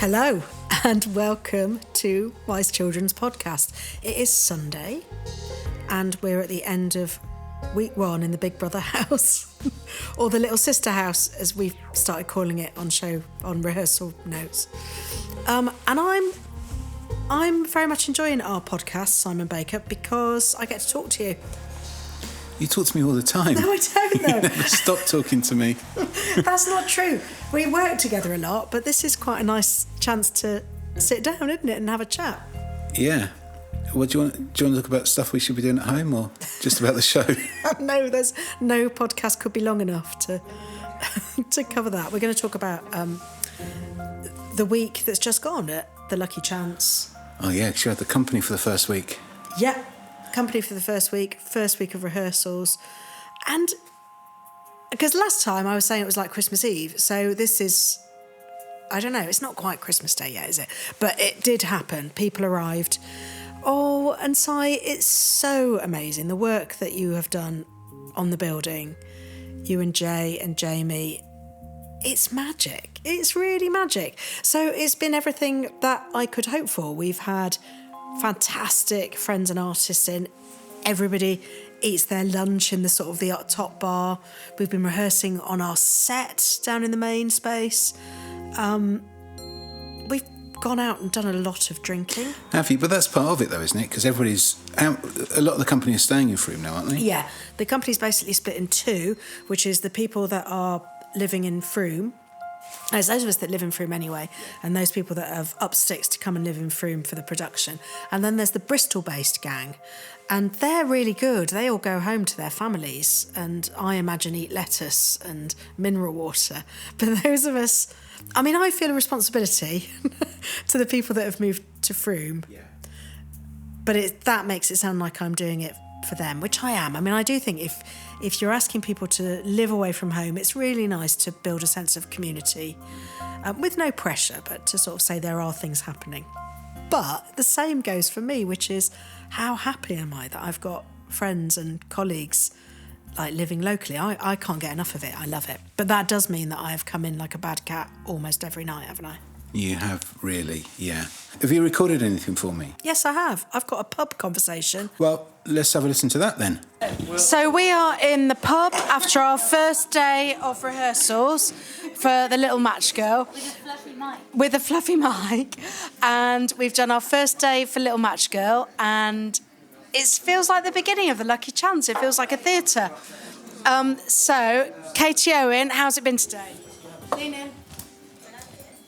Hello and welcome to Wise Children's Podcast. It is Sunday and we're at the end of week 1 in the Big Brother house, or the Little Sister house as we've started calling it on rehearsal notes. And I'm very much enjoying our podcast, Simon Baker, because I get to talk to you. You talk to me all the time. No, I don't though. You never stop talking to me. That's not true. We work together a lot, but this is quite a nice chance to sit down, isn't it, and have a chat. Yeah. What do you want to talk about? Stuff we should be doing at home, or just about the show? No, there's no podcast could be long enough to cover that. We're going to talk about the week that's just gone at the Lucky Chance. Oh yeah, because you had the company for the first week. Yeah, company for the first week of rehearsals, and because last time I was saying it was like Christmas Eve, so this is, I don't know, it's not quite Christmas Day yet, is it? But it did happen. People arrived. Oh, and Si, it's so amazing the work that you have done on the building, you and Jay and Jamie. It's magic. It's really magic. So it's been everything that I could hope for. We've had fantastic friends and artists in. Everybody eats their lunch in the sort of the top bar. We've been rehearsing on our set down in the main space. We've gone out and done a lot of drinking. Have you? But that's part of it though, isn't it? Because everybody's out, a lot of the company is staying in Frome now, aren't they? Yeah, the company's basically split in two, which is the people that are living in Frome. There's those of us that live in Frome anyway, and those people that have up sticks to come and live in Frome for the production. And then there's the Bristol-based gang, and they're really good. They all go home to their families, and I imagine eat lettuce and mineral water. But those of us, I mean, I feel a responsibility to the people that have moved to Frome. Yeah. But that makes it sound like I'm doing it for them, which I am. I mean, I do think if you're asking people to live away from home, it's really nice to build a sense of community with no pressure, but to sort of say there are things happening. But the same goes for me, which is how happy am I that I've got friends and colleagues like living locally. I can't get enough of it. I love it. But that does mean that I've come in like a bad cat almost every night, haven't I? You have, really, yeah. Have you recorded anything for me? Yes, I have. I've got a pub conversation. Well, let's have a listen to that then. So we are in the pub after our first day of rehearsals for the Little Matchgirl. With a fluffy mic. And we've done our first day for Little Matchgirl, and it feels like the beginning of the Lucky Chance. It feels like a theatre. So, Katie Owen, how's it been today? Lean in.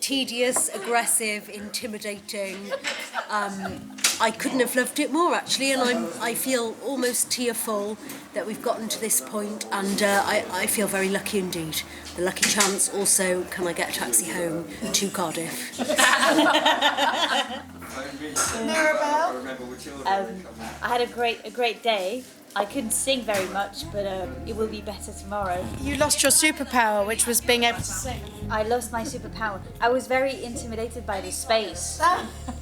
Tedious, aggressive, intimidating. I couldn't have loved it more, actually, and I feel almost tearful that we've gotten to this point, and I feel very lucky indeed. The Lucky Chance also, can I get a taxi home to Cardiff? I had a great day. I couldn't sing very much, but it will be better tomorrow. You lost your superpower, which was being able to sing. I lost my superpower. I was very intimidated by the space.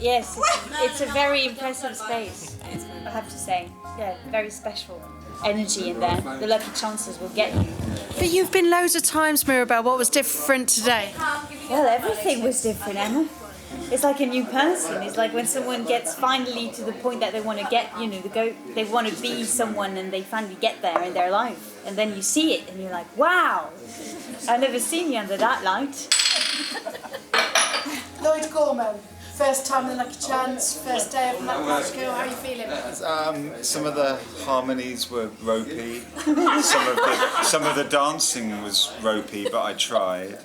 Yes, it's a very impressive space, I have to say. Yeah, very special energy in there. The Lucky Chances will get you. But you've been loads of times, Mirabelle. What was different today? Well, everything was different, Emma. It's like a new person. It's like when someone gets finally to the point that they want to get, they want to be someone, and they finally get there in their life. And then you see it and you're like, wow, I've never seen you under that light. Lloyd Gorman, first time in the Lucky Chance, first day of Matchgirl. How are you feeling? Some of the harmonies were ropey. Some of the dancing was ropey, but I tried.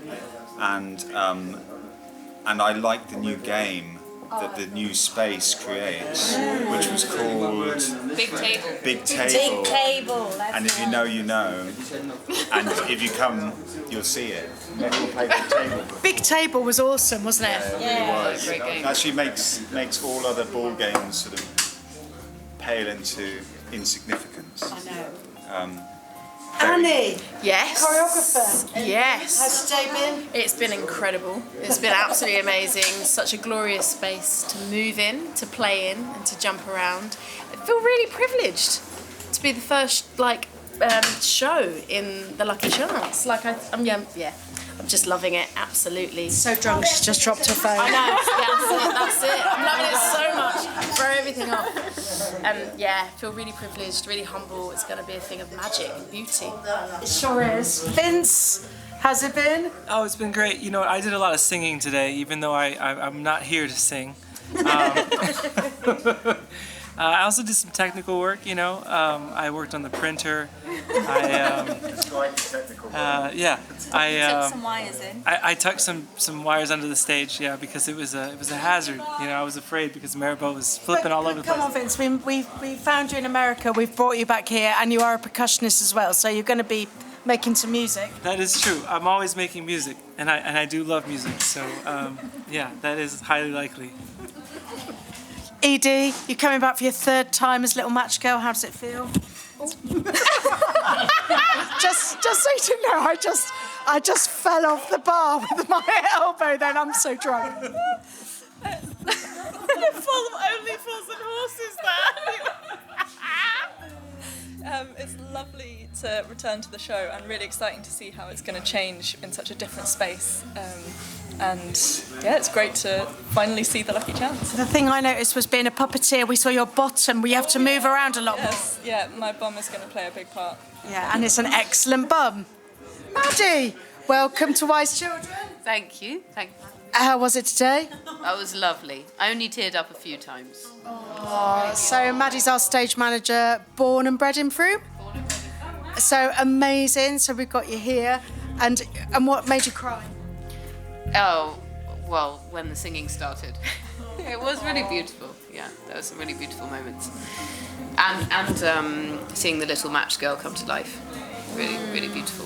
And I liked the new game that the new space creates, which was called Big Table. Big Table. Big Table. And if you know, you know. And if you come, you'll see it. Maybe we'll play Big Table. Big Table was awesome, wasn't it? Yeah, It was. great game. It actually makes all other ball games sort of pale into insignificance. I know. Annie! Yes. Choreographer. Yes. How's today been? It's been incredible. It's been absolutely amazing. Such a glorious space to move in, to play in, and to jump around. I feel really privileged to be the first show in the Lucky Chance. I'm just loving it, absolutely. So drunk, she's just dropped her phone. I know, that's it. I'm loving it so much. Throw everything off. And yeah, feel really privileged, really humble. It's going to be a thing of magic and beauty. It sure is. Vince, how's it been? Oh, it's been great. You know, I did a lot of singing today, even though I'm not here to sing. I also did some technical work, you know. I worked on the printer. Describe the technical. Took some wires in. I tucked some wires under the stage, yeah, because it was a hazard. You know, I was afraid because Maribel was flipping all over the place. Come on, Vince. We found you in America. We've brought you back here, and you are a percussionist as well. So you're going to be making some music. That is true. I'm always making music, and I do love music. So yeah, that is highly likely. Edie, you're coming back for your third time as Little Matchgirl. How does it feel? just so you know, I just fell off the bar with my elbow. Then I'm so drunk. Only fools and horses there. It's lovely to return to the show and really exciting to see how it's going to change in such a different space. And yeah, it's great to finally see the Lucky Chance. The thing I noticed was being a puppeteer, we saw your bottom. We have to move around a lot more. Yes, yeah, my bum is going to play a big part. Yeah, and it's an excellent bum. Maddie, welcome to Wise Children. Thank you. Thank you. How was it today? That was lovely. I only teared up a few times. So Maddie's our stage manager, born and bred in Frome. So amazing. So we've got you here. And what made you cry? Oh, well, when the singing started. It was really beautiful. Yeah, there were some really beautiful moments. And seeing the Little Matchgirl come to life. Really, really beautiful.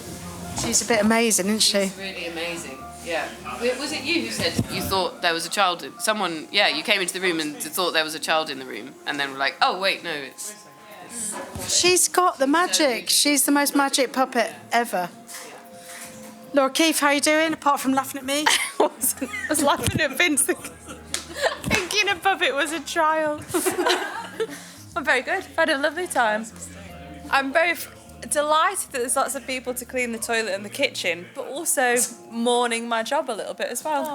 She's a bit amazing, isn't she? It's really amazing. Yeah. Was it you who said you thought there was a child? You came into the room and thought there was a child in the room, and then were like, oh, wait, no, it's... She's got the magic. She's the most magic puppet ever. Laura Keefe, how are you doing, apart from laughing at me? I was laughing at Vince thinking a puppet was a child. I'm very good. I've had a lovely time. I'm very delighted that there's lots of people to clean the toilet and the kitchen, but also mourning my job a little bit as well.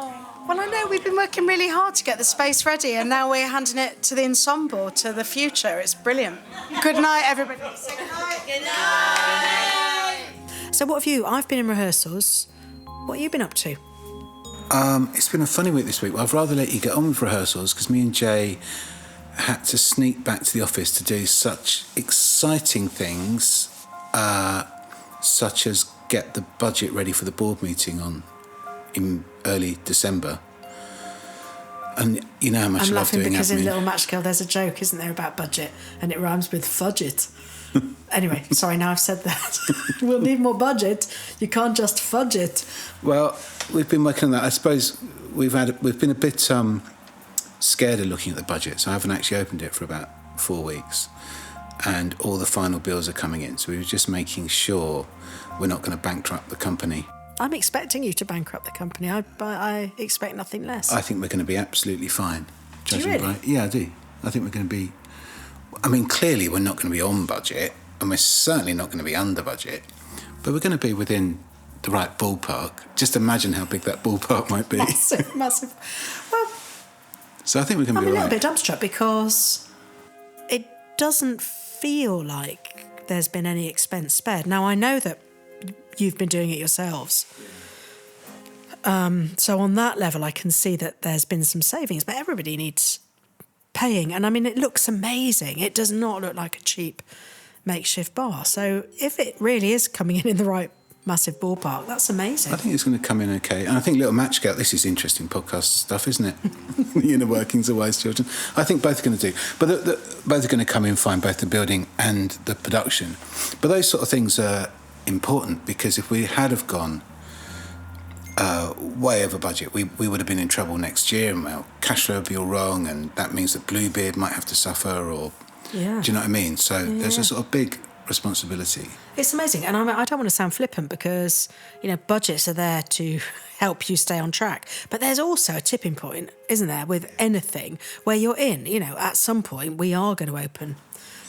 Well, I know we've been working really hard to get the space ready, and now we're handing it to the ensemble, to the future. It's brilliant. Good night, everybody. Say good night. Good night. So what have you... I've been in rehearsals. What have you been up to? It's been a funny week this week. I'd rather let you get on with rehearsals because me and Jay had to sneak back to the office to do such exciting things, such as get the budget ready for the board meeting in early December. And you know how much I love doing admin. I'm laughing because in Little Matchgirl there's a joke, isn't there, about budget, and it rhymes with fudget. Anyway, sorry, now I've said that. We'll need more budget. You can't just fudge it. Well, we've been working on that. I suppose we've been a bit scared of looking at the budget, so I haven't actually opened it for about 4 weeks. And all the final bills are coming in, so we were just making sure we're not going to bankrupt the company. I'm expecting you to bankrupt the company. I expect nothing less. I think we're going to be absolutely fine. Do you really? Yeah, I do. I think we're going to be... I mean, clearly we're not going to be on budget, and we're certainly not going to be under budget, but we're going to be within the right ballpark. Just imagine how big that ballpark might be. Massive. Well, so I think we're going to be I'm all a right. little bit dumbstruck because it doesn't feel like there's been any expense spared. Now, I know that you've been doing it yourselves. So on that level, I can see that there's been some savings, but everybody needs paying. And I mean, it looks amazing. It does not look like a cheap makeshift bar. So if it really is coming in the right massive ballpark, that's amazing. I think it's going to come in okay. And I think Little Matchgirl, this is interesting podcast stuff, isn't it? The inner workings of Wise Children. I think both are going to do. But both are going to come in fine, both the building and the production. But those sort of things are important because if we had have gone way over budget, we would have been in trouble next year, and our cash flow would be all wrong, and that means that Bluebeard might have to suffer, or yeah. Do you know what I mean? So there's a sort of big responsibility. It's amazing, and I don't want to sound flippant because budgets are there to help you stay on track, but there's also a tipping point, isn't there, with anything where you're in. At some point we are going to open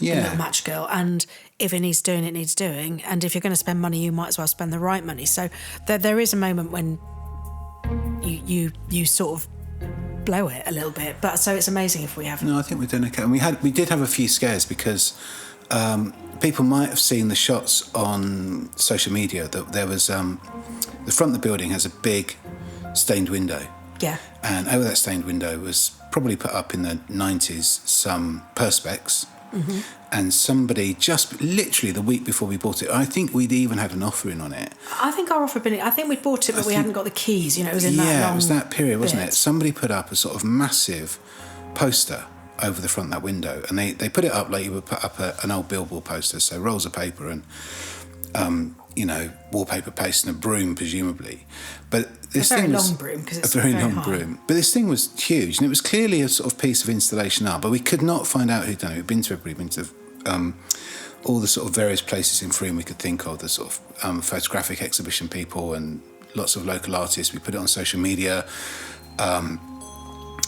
Yeah. Little Matchgirl, and if it needs doing, it needs doing, and if you're going to spend money, you might as well spend the right money. So there is a moment when you sort of blow it a little bit, but so it's amazing if we haven't. No, I think we're doing okay. And we did have a few scares because people might have seen the shots on social media that there was the front of the building has a big stained window. Yeah. And over that stained window was probably put up in the 90s some perspex. Mm-hmm. And somebody just literally the week before we bought it, I think we'd even had an offer in on it. I think our offer had been, I think we'd bought it, but we hadn't got the keys. You know, it was in that long. Yeah, it was that period, wasn't bit. it? Somebody put up a sort of massive poster over the front of that window, and they put it up like you would put up an old billboard poster, so rolls of paper and wallpaper paste and a broom, presumably. But this thing was long broom, because it's a very long high. broom. But this thing was huge, and it was clearly a sort of piece of installation art. But we could not find out who'd done it. We'd been to everybody, been to all the sort of various places in Frome we could think of, the sort of photographic exhibition people and lots of local artists. We put it on social media.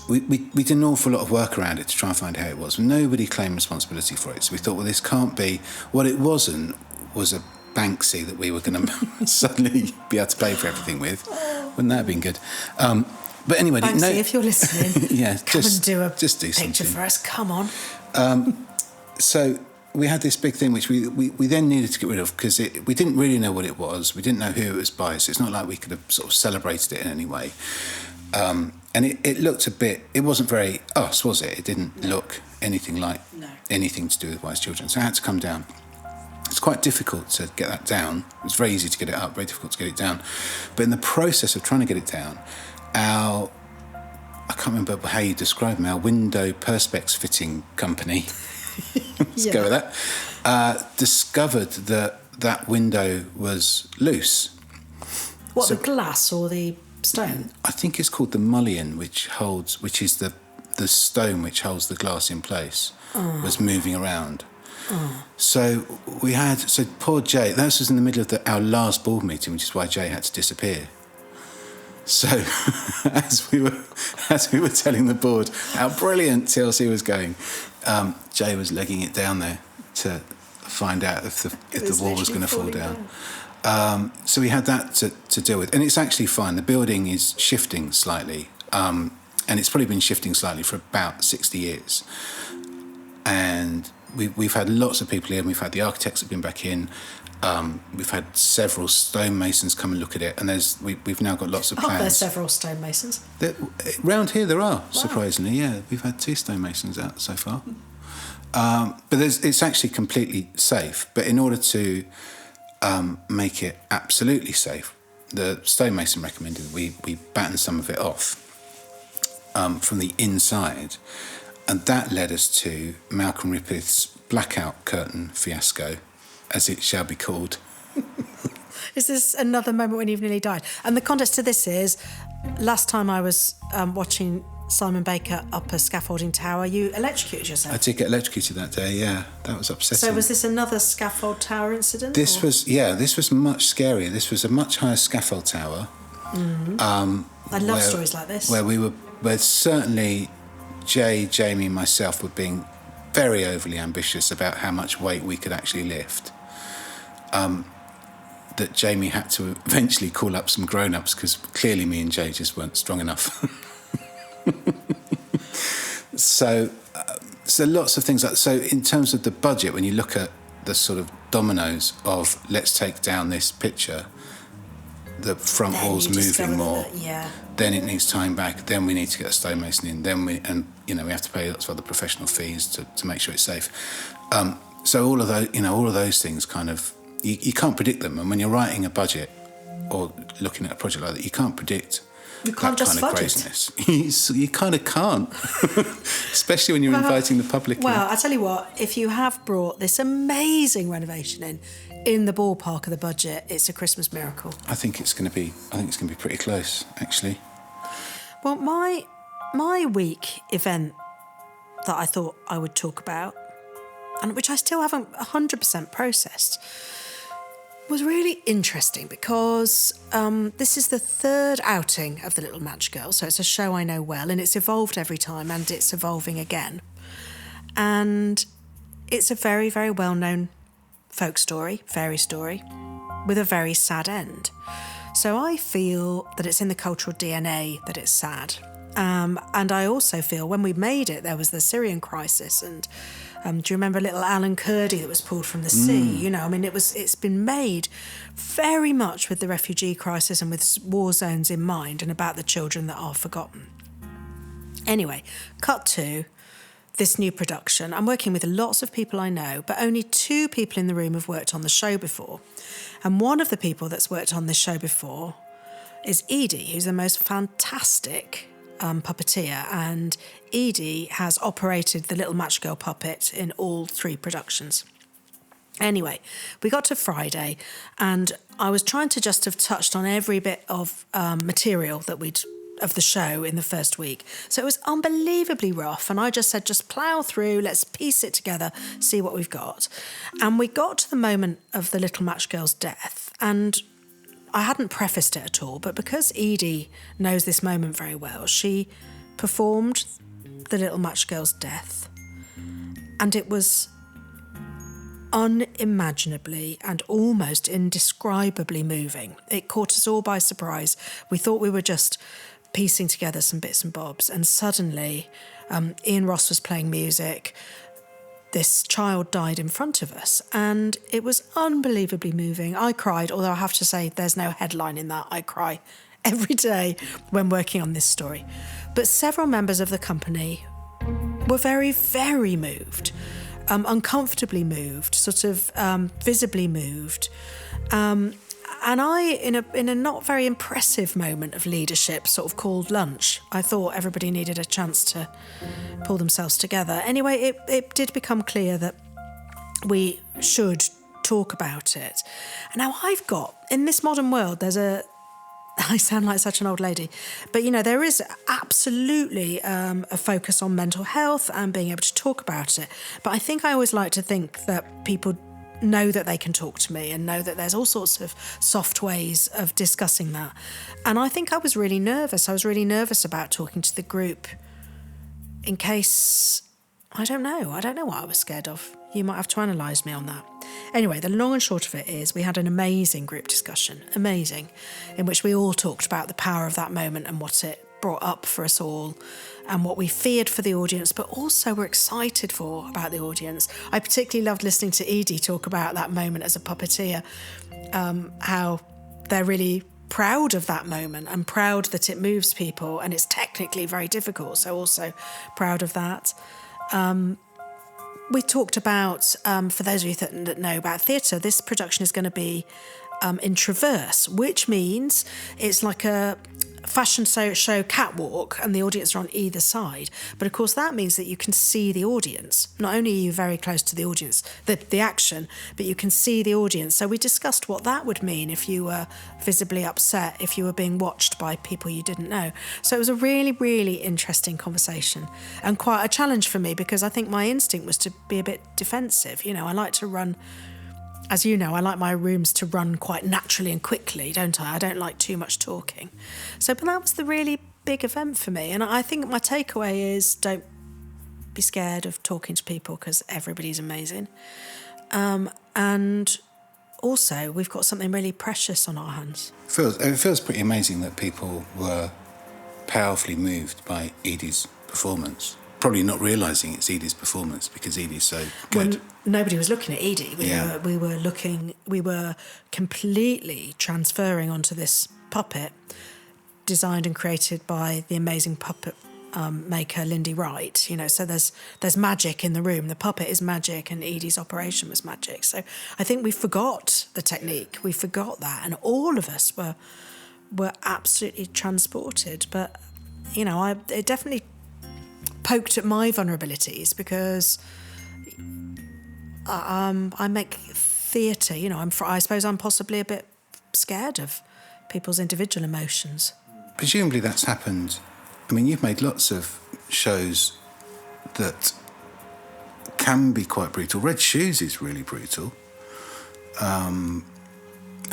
We did an awful lot of work around it to try and find out who it was. Nobody claimed responsibility for it. So we thought, well, this can't be. What it wasn't was a Banksy that we were going to suddenly be able to pay for everything with. Wouldn't that have been good? But anyway, Banksy, if you're listening, yeah, come and do a just do picture something for us. Come on. So we had this big thing which we then needed to get rid of because we didn't really know what it was. We didn't know who it was by, so it's not like we could have sort of celebrated it in any way. And it looked a bit, it wasn't very us, was it? It didn't look anything like anything to do with Wise Children. So it had to come down. It's quite difficult to get that down. It's very easy to get it up, very difficult to get it down. But in the process of trying to get it down, I can't remember how you describe them, our window perspex fitting company, let's go with that, discovered that window was loose. What, the glass or the stone? I think it's called the mullion, which is the stone which holds the glass in place, was moving around. So poor Jay, that was in the middle of our last board meeting, which is why Jay had to disappear. So as we were telling the board how brilliant TLC was going, Jay was legging it down there to find out if the wall was going to fall down. So we had that to deal with, and it's actually fine. The building is shifting slightly, and it's probably been shifting slightly for about 60 years. And we've had lots of people here. We've had the architects that have been back in. We've had several stonemasons come and look at it, and we've now got lots of plans. There's several stonemasons. Round here there are, surprisingly, yeah. We've had 2 stonemasons out so far. But it's actually completely safe. But in order to make it absolutely safe, the stonemason recommended we batten some of it off from the inside. And that led us to Malcolm Rippeth's blackout curtain fiasco, as it shall be called. Is this another moment when you've nearly died? And the context to this is, last time I was watching Simon Baker up a scaffolding tower, you electrocuted yourself. I did get electrocuted that day, yeah. That was upsetting. So was this another scaffold tower incident? This was much scarier. This was a much higher scaffold tower. Mm-hmm. I love stories like this. Where certainly Jay, Jamie and myself were being very overly ambitious about how much weight we could actually lift. That Jamie had to eventually call up some grown-ups because clearly me and Jay just weren't strong enough. So lots of things. So in terms of the budget, when you look at the sort of dominoes of let's take down this picture, the front wall's moving more. Then it needs tying back. Then we need to get a stonemason in. Then we have to pay lots of other professional fees to make sure it's safe. So all of those things kind of you can't predict them. And when you're writing a budget or looking at a project like that, you can't predict. You can't just kind of craziness. You kind of can't, especially when you're inviting the public in. Well, I tell you what, if you have brought this amazing renovation in the ballpark of the budget, it's a Christmas miracle. I think it's going to be pretty close, actually. Well, my week event that I thought I would talk about, and which I still haven't 100% processed, was really interesting because this is the 3rd outing of the Little Matchgirl, so it's a show I know well, and it's evolved every time, and it's evolving again. And it's a very, very well-known folk story, fairy story, with a very sad end. So I feel that it's in the cultural DNA that it's sad. And I also feel when we made it, there was the Syrian crisis, and do you remember little Alan Kurdi that was pulled from the sea? You know, I mean, it's been made very much with the refugee crisis and with war zones in mind, and about the children that are forgotten. Anyway, cut to this new production. I'm working with lots of people I know, but only 2 people in the room have worked on the show before. And one of the people that's worked on this show before is Edie, who's the most fantastic puppeteer, and Edie has operated the Little Matchgirl puppet in all 3 productions. Anyway, we got to Friday, and I was trying to just have touched on every bit of material that of the show in the first week. So it was unbelievably rough, and I just said, just plough through, let's piece it together, see what we've got. And we got to the moment of the Little Matchgirl's death, and I hadn't prefaced it at all, but because Edie knows this moment very well, she performed the Little Matchgirl's death, and it was unimaginably and almost indescribably moving. It caught us all by surprise. We thought we were just piecing together some bits and bobs, and suddenly Ian Ross was playing music. This child died in front of us, and it was unbelievably moving. I cried, although I have to say there's no headline in that. I cry every day when working on this story. But several members of the company were very, very moved, uncomfortably moved, sort of visibly moved. And I, in a not very impressive moment of leadership, sort of called lunch. I thought everybody needed a chance to pull themselves together. Anyway, it did become clear that we should talk about it. And now I've got, in this modern world, I sound like such an old lady, but, you know, there is absolutely a focus on mental health and being able to talk about it. But I think I always like to think that people know that they can talk to me and know that there's all sorts of soft ways of discussing that. And I think I was really nervous. I was really nervous about talking to the group in case, I don't know what I was scared of. You might have to analyse me on that. Anyway, the long and short of it is we had an amazing group discussion, in which we all talked about the power of that moment and what it brought up for us all, and what we feared for the audience, but also were excited for about the audience. I particularly loved listening to Edie talk about that moment as a puppeteer, how they're really proud of that moment and proud that it moves people, and it's technically very difficult, so also proud of that. We talked about, for those of you that know about theatre, this production is going to be in traverse, which means it's like a fashion show catwalk, and the audience are on either side. But of course that means that you can see the audience. Not only are you very close to the audience, the action, but you can see the audience. So we discussed what that would mean if you were visibly upset, if you were being watched by people you didn't know. So it was a really, really interesting conversation, and quite a challenge for me, because I think my instinct was to be a bit defensive. You know, I like to run, as you know, I like my rooms to run quite naturally and quickly, don't I? I don't like too much talking. So, but that was the really big event for me. And I think my takeaway is, don't be scared of talking to people, because everybody's amazing. And also, we've got something really precious on our hands. It feels pretty amazing that people were powerfully moved by Edie's performance. Probably not realising it's Edie's performance because Edie's so good. Well, nobody was looking at Edie. We were completely transferring onto this puppet designed and created by the amazing puppet maker Lindy Wright. You know, so there's magic in the room. The puppet is magic, and Edie's operation was magic. So I think we forgot the technique. We forgot that, and all of us were absolutely transported. But you know, it definitely poked at my vulnerabilities, because I make theatre. You know, I suppose I'm possibly a bit scared of people's individual emotions. Presumably that's happened. I mean, you've made lots of shows that can be quite brutal. Red Shoes is really brutal. I'm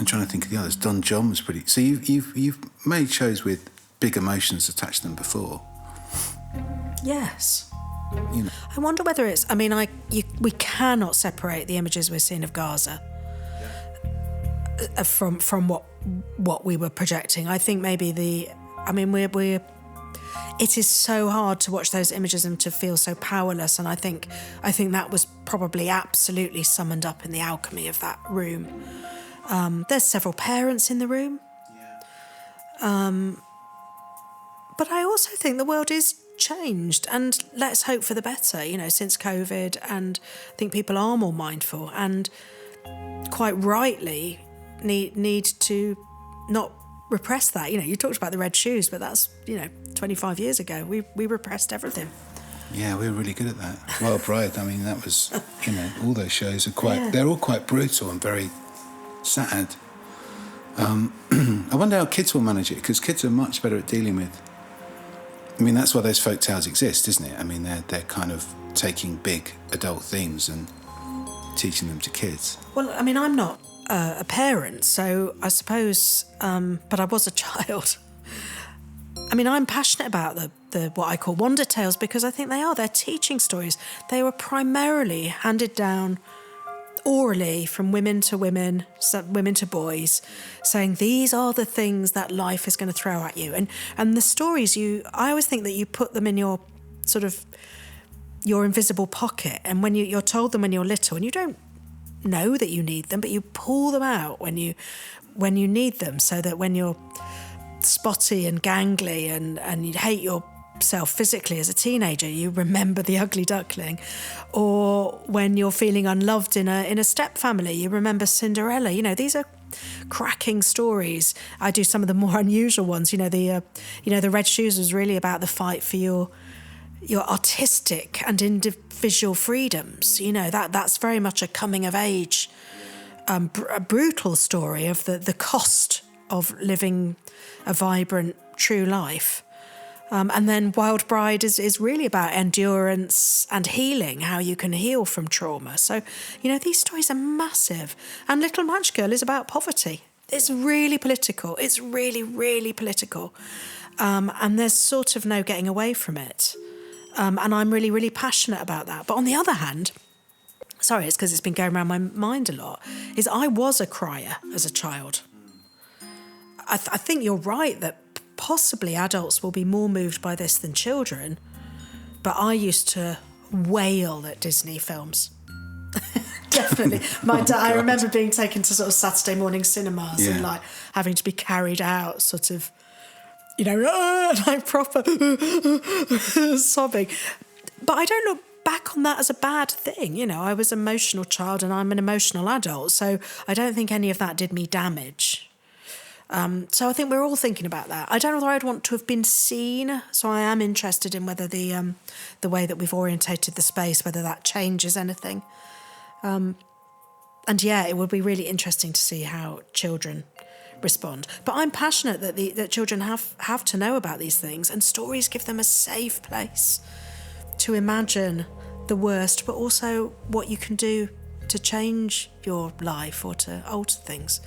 trying to think of the others. Don John was pretty. So you've made shows with big emotions attached to them before. Yes. You know. I wonder whether it's. I mean, we cannot separate the images we're seeing of Gaza from what we were projecting. I think maybe we're. It is so hard to watch those images and to feel so powerless, and I think that was probably absolutely summoned up in the alchemy of that room. There's several parents in the room, but I also think the world is changed, and let's hope for the better. You know, since COVID, and I think people are more mindful and quite rightly need to not repress that. You know, you talked about the red shoes, but that's 25 years ago. We repressed everything. Yeah, we were really good at that. Wild Bride. I mean, that was all those shows are quite. They're all quite brutal and very sad. I wonder how kids will manage it, because kids are much better at dealing with. I mean, that's why those folk tales exist, isn't it? I mean, they're kind of taking big adult themes and teaching them to kids. Well, I mean, I'm not a parent, so I suppose, but I was a child. I mean, I'm passionate about the what I call wonder tales, because I think they're teaching stories. They were primarily handed down orally from women to women, women to boys, saying these are the things that life is going to throw at you. And the stories, I always think that you put them in your sort of your invisible pocket, and when you're told them when you're little, and you don't know that you need them, but you pull them out when you need them, so that when you're spotty and gangly and you hate yourself physically as a teenager, you remember the ugly duckling. Or when you're feeling unloved in a step family, you remember Cinderella. You know, these are cracking stories. I do some of the more unusual ones. The Red Shoes was really about the fight for your artistic and individual freedoms. You know, that's very much a coming of age, a brutal story of the cost of living a vibrant, true life. And then Wild Bride is really about endurance and healing, how you can heal from trauma. So, these stories are massive. And Little Matchgirl is about poverty. It's really political. It's really, really political. And there's sort of no getting away from it. And I'm really, really passionate about that. But on the other hand, sorry, it's because it's been going around my mind a lot, is I was a crier as a child. I think you're right that possibly adults will be more moved by this than children, but I used to wail at Disney films. Definitely. My dad, I remember being taken to sort of Saturday morning cinemas and like having to be carried out sort of, like proper sobbing. But I don't look back on that as a bad thing. I was an emotional child and I'm an emotional adult, so I don't think any of that did me damage. So I think we're all thinking about that. I don't know whether I'd want to have been seen, so I am interested in whether the way that we've orientated the space, whether that changes anything. And it would be really interesting to see how children respond. But I'm passionate that children have to know about these things, and stories give them a safe place to imagine the worst, but also what you can do to change your life or to alter things.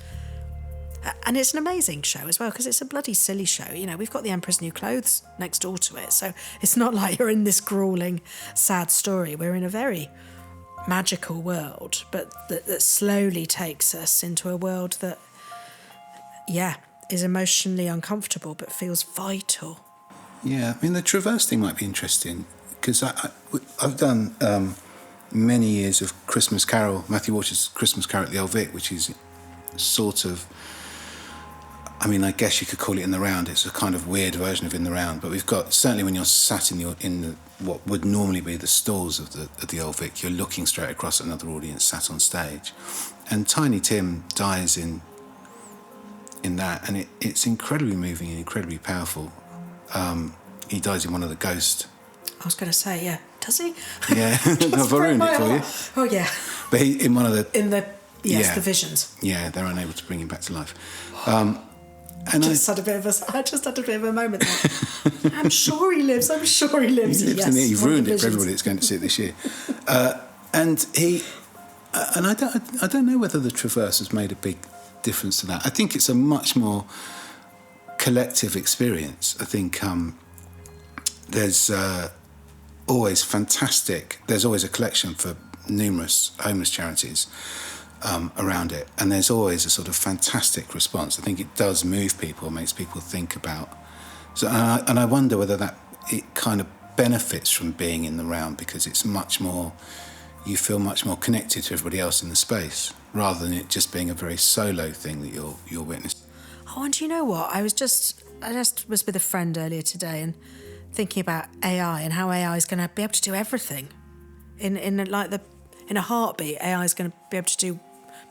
And it's an amazing show as well, because it's a bloody silly show. We've got The Emperor's New Clothes next door to it, so it's not like you're in this gruelling, sad story. We're in a very magical world, but that slowly takes us into a world that, is emotionally uncomfortable but feels vital. Yeah, I mean, the Traverse thing might be interesting, because I've done many years of Christmas Carol, Matthew Walsh's Christmas Carol at the Old Vic, which is sort of, I mean, I guess you could call it In the Round. It's a kind of weird version of In the Round, but we've got, certainly when you're sat in what would normally be the stalls of the Old Vic, you're looking straight across at another audience sat on stage, and Tiny Tim dies in that, and it's incredibly moving and incredibly powerful. He dies in one of the ghost. I was going to say, yeah, does he? Yeah, I've ruined it for you. Oh yeah. But in one of the the visions. Yeah, they're unable to bring him back to life. I just had a bit of a moment there. I'm sure he lives. He lives yes, in there. You've ruined it for everybody that's going to see it this year. And I don't know whether the Traverse has made a big difference to that. I think it's a much more collective experience. I think there's always fantastic. There's always a collection for numerous homeless charities around it, and there's always a sort of fantastic response. I think it does move people, makes people think about. So, and I wonder whether that it kind of benefits from being in the round, because it's much more, you feel much more connected to everybody else in the space, rather than it just being a very solo thing that you're witnessing. Oh, and do you know what? I just was with a friend earlier today and thinking about AI and how AI is going to be able to do everything. In a heartbeat, AI is going to be able to do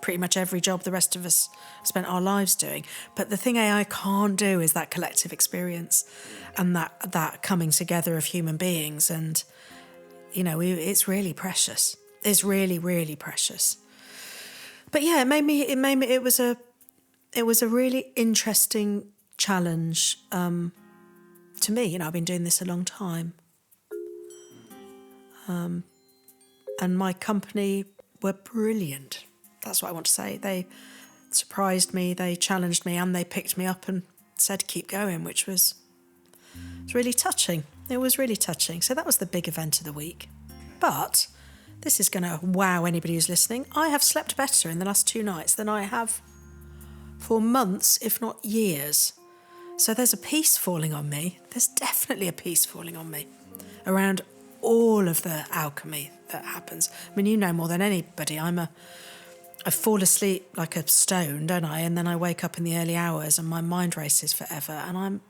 pretty much every job the rest of us spent our lives doing. But the thing AI can't do is that collective experience and that coming together of human beings. And, you know, it's really precious. It's really, really precious. But yeah, it was a really interesting challenge to me. You know, I've been doing this a long time. And my company were brilliant. That's what I want to say. They surprised me, they challenged me, and they picked me up and said, keep going, which was really touching. It was really touching. So that was the big event of the week. But this is going to wow anybody who's listening. I have slept better in the last 2 nights than I have for months, if not years. So there's a peace falling on me. There's definitely a peace falling on me around all of the alchemy that happens. I mean, you know more than anybody, I fall asleep like a stone, don't I? And then I wake up in the early hours and my mind races forever. And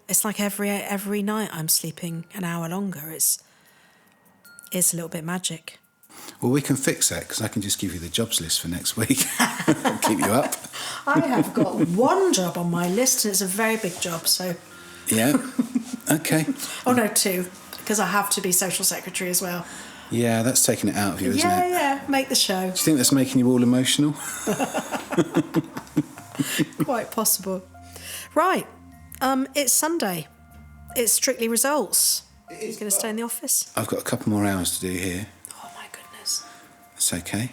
it's like every night I'm sleeping an hour longer. It's a little bit magic. Well, we can fix that, because I can just give you the jobs list for next week. Keep you up. I have got one job on my list, and it's a very big job, so... Yeah, okay. Oh, no, 2, because I have to be social secretary as well. Yeah, that's taking it out of you, isn't it? Yeah, make the show. Do you think that's making you all emotional? Quite possible. Right, it's Sunday. It's strictly results. Are you going to stay in the office? I've got a couple more hours to do here. Oh, my goodness. That's okay.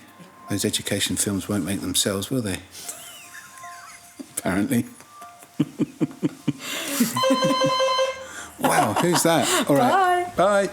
Those education films won't make themselves, will they? Apparently. Wow, who's that? All right. Bye. Bye.